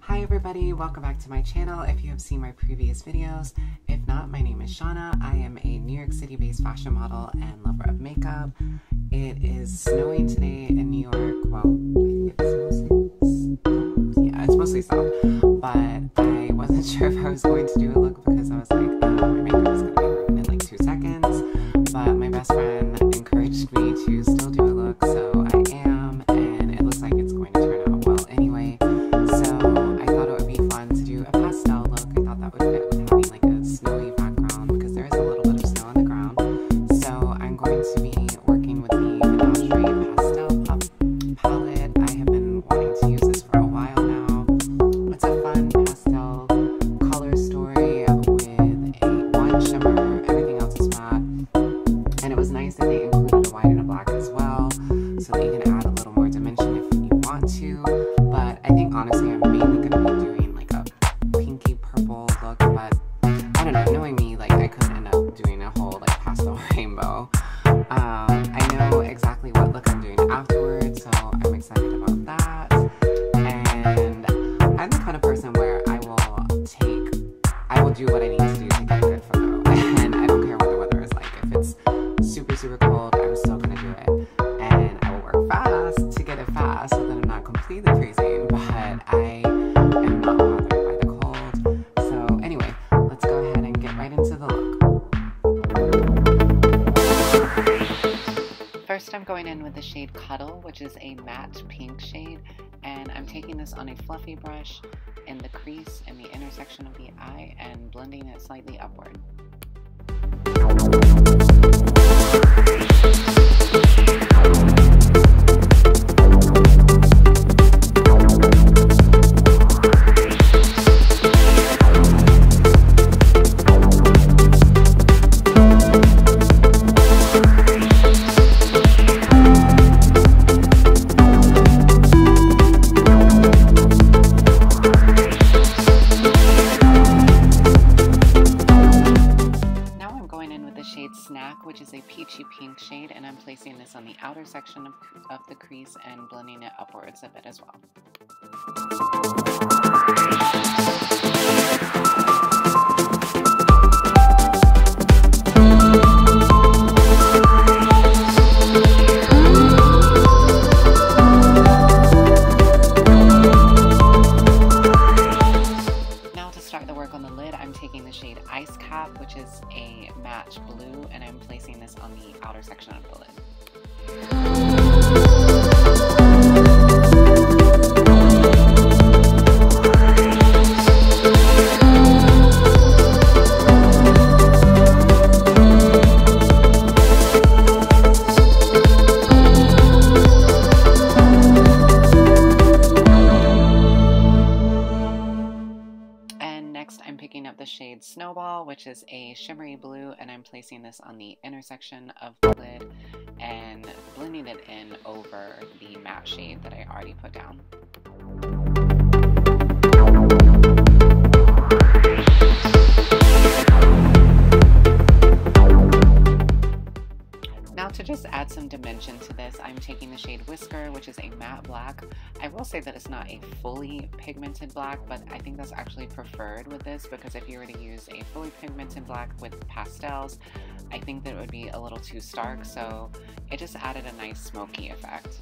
Hi everybody, welcome back to my channel. If you have seen my previous videos, if not, my name is Shauna. I am a New York City based fashion model and lover of makeup. It is snowing today in New York. Well, I think it's mostly stopped, but I wasn't sure if I was going to do a look because I was like, my makeup is going to be ruined in like 2 seconds, but my best friend encouraged me to still do a look, so I am, and it looks like it's going to turn out well anyway. So I thought it would be fun to do a pastel look. I thought that would fit with having like a snowy background because there is a little bit of snow on the ground. So I'm going to be working with the Menagerie pastel palette. I have been wanting to use this for a while now. It's a fun pastel color story with one shimmer, everything else is matte. And it was nice that they included a white and a black as well, so that you can add a little more dimension if you want to. But I think honestly I'm mainly going to be doing like a pinky purple look, but I don't know, knowing me, like I could end up doing a whole like pastel rainbow. I know exactly what look I'm doing afterwards, so I'm excited about that. And I'm the kind of person where I will do what I need to do to get a good photo, and I don't care what the weather is like. If it's super cold, I'm still gonna do it, and I will work fast to get it fast so that I'm not completely freezing, but I am not bothered by the cold. So anyway, let's go ahead and get right into the look. First, I'm going in with the shade Cuddle, which is a matte pink shade, and I'm taking this on a fluffy brush in the crease in the intersection of the eye and blending it slightly upward. Snack, which is a peachy pink shade, and I'm placing this on the outer section of the crease and blending it upwards a bit as well. Taking the shade Ice Cap, which is a matte blue, and I'm placing this on the outer section of the lid. I'm picking up the shade Snowball, which is a shimmery blue, and I'm placing this on the intersection of the lid and blending it in over the matte shade that I already put down. Now to just add some dimension to this, I'm taking the shade Whisker, which is a matte black. I will say that it's not a fully pigmented black, but I think that's actually preferred with this, because if you were to use a fully pigmented black with pastels, I think that it would be a little too stark, so it just added a nice smoky effect.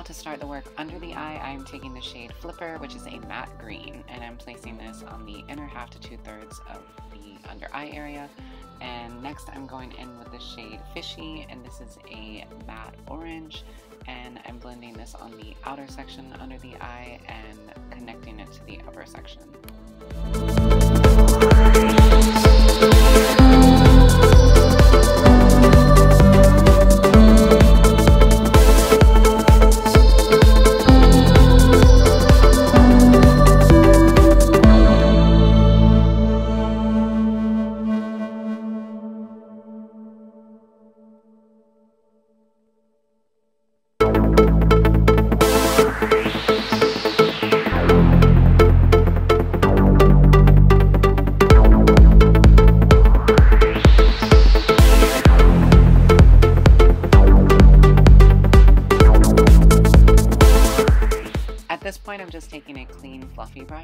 To start the work under the eye, I'm taking the shade Flipper, which is a matte green, and I'm placing this on the inner half to 2/3 of the under eye area. And next I'm going in with the shade Fishy, and this is a matte orange, and I'm blending this on the outer section under the eye and connecting it to the upper section.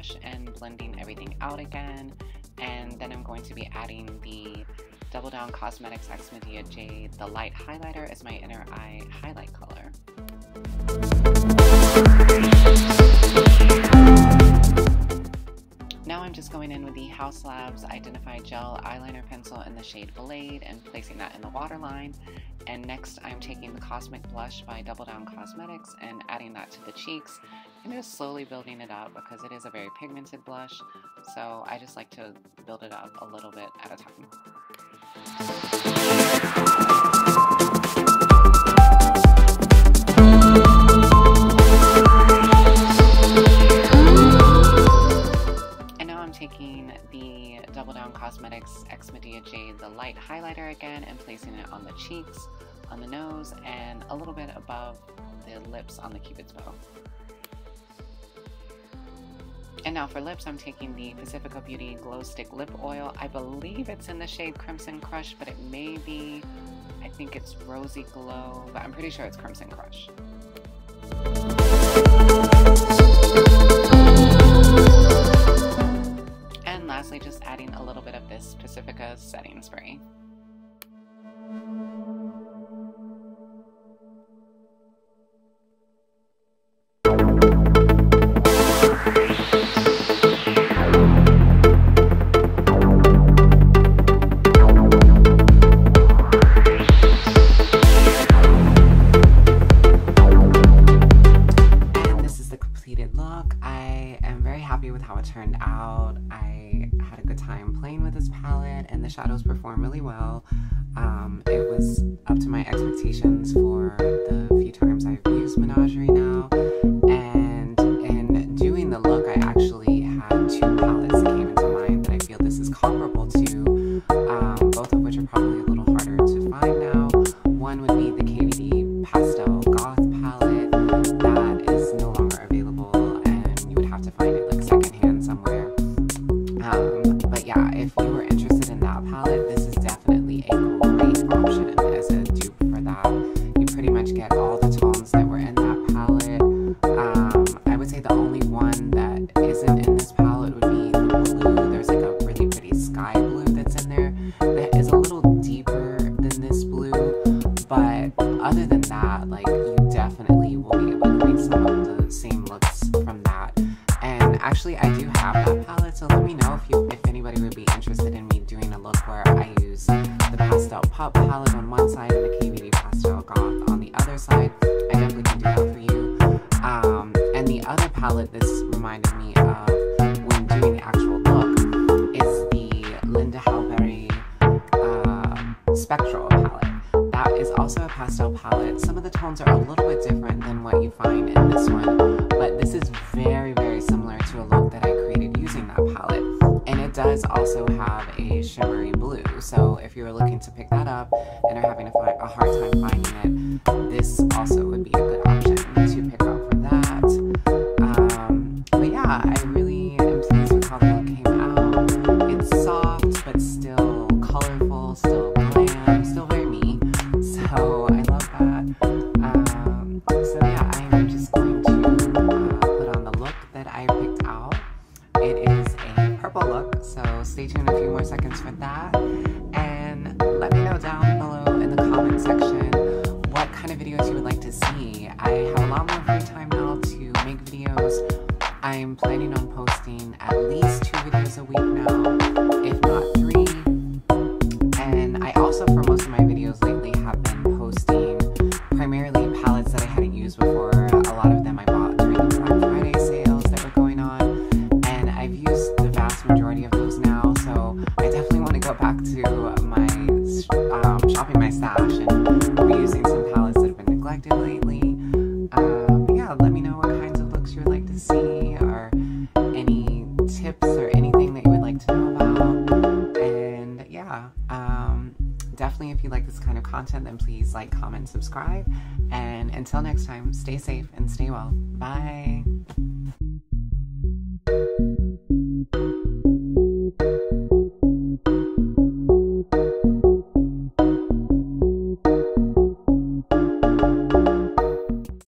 brush and blending everything out again. And then I'm going to be adding the Double Down Cosmetics X Medea Jade, the light highlighter, as my inner eye highlight color. Now I'm just going in with the Haus Labs Identify Gel Eyeliner Pencil in the shade Blade and placing that in the waterline. And next I'm taking the Cosmic Blush by Double Down Cosmetics and adding that to the cheeks and just slowly building it up because it is a very pigmented blush. So I just like to build it up a little bit at a time. Taking the Double Down Cosmetics X Medea Jade, the light highlighter again, and placing it on the cheeks, on the nose, and a little bit above the lips on the Cupid's bow. And now for lips, I'm taking the Pacifica Beauty Glow Stick Lip Oil. I believe it's in the shade Crimson Crush, but it may be, I think it's Rosy Glow, but I'm pretty sure it's Crimson Crush. Lastly, just adding a little bit of this Pacifica setting spray. And this is the completed look. I am very happy with how it turned out. I had a good time playing with this palette and the shadows performed really well. It was up to my expectations for the few times I've used Menagerie now. And in doing the look, I actually had two palettes that came into mind that I feel this is comparable to, both of which are probably a little harder to find now. One would be the KVD Pastel Goth palette that is no longer available and you would have to find it like secondhand somewhere. But yeah, if you were interested in that palette, this is definitely a great option as a dupe for that. You pretty much get all the tones that were in that palette. I would say the only one that isn't in this palette would be the blue. There's like a really pretty sky blue that's in there that is a little deeper than this blue. But other than that, like, you definitely will be able to create some of the same looks from that. And actually, I do have that palette, so let me know if anybody would be interested in me doing a look where I use the Pastel Pop palette on one side and the KVD Pastel Goth on the other side. I definitely can do that for you. And the other palette this reminded me of when doing the actual look is the Linda Halberry Spectral palette. That is also a pastel palette. Some of the tones are a little bit different than what you find in this one, but this is very, very similar to a look that I created using that palette. And it does also have a shimmery blue, so if you were looking to pick that up and are having a hard time finding it, this also would be a good option to pick up for that. But yeah, I really am pleased with how the look came out. It's soft, but still colorful, still glam, still very me. So I love that. So yeah, I am just going to put on the look that I picked out. It is a purple look, so stay tuned a few more seconds for that. And let me know down below in the comment section what kind of videos you would like to see. I have a lot more free time now to make videos. I'm planning on posting at least 2 videos a week now, if not 3. And I also, for most of my videos lately, have been posting primarily palettes that I hadn't used before. A lot of them I bought during the Black Friday sales that were going on, and I've used the vast majority of those now, so I definitely want to go back to my shopping my stash and reusing some palettes that have been neglected lately. Yeah, let me know what kinds of looks you would like to see, or any tips or anything that you would like to know about. And yeah, definitely if you like this kind of content, then please like, comment, subscribe. And until next time, stay safe and stay well. Bye.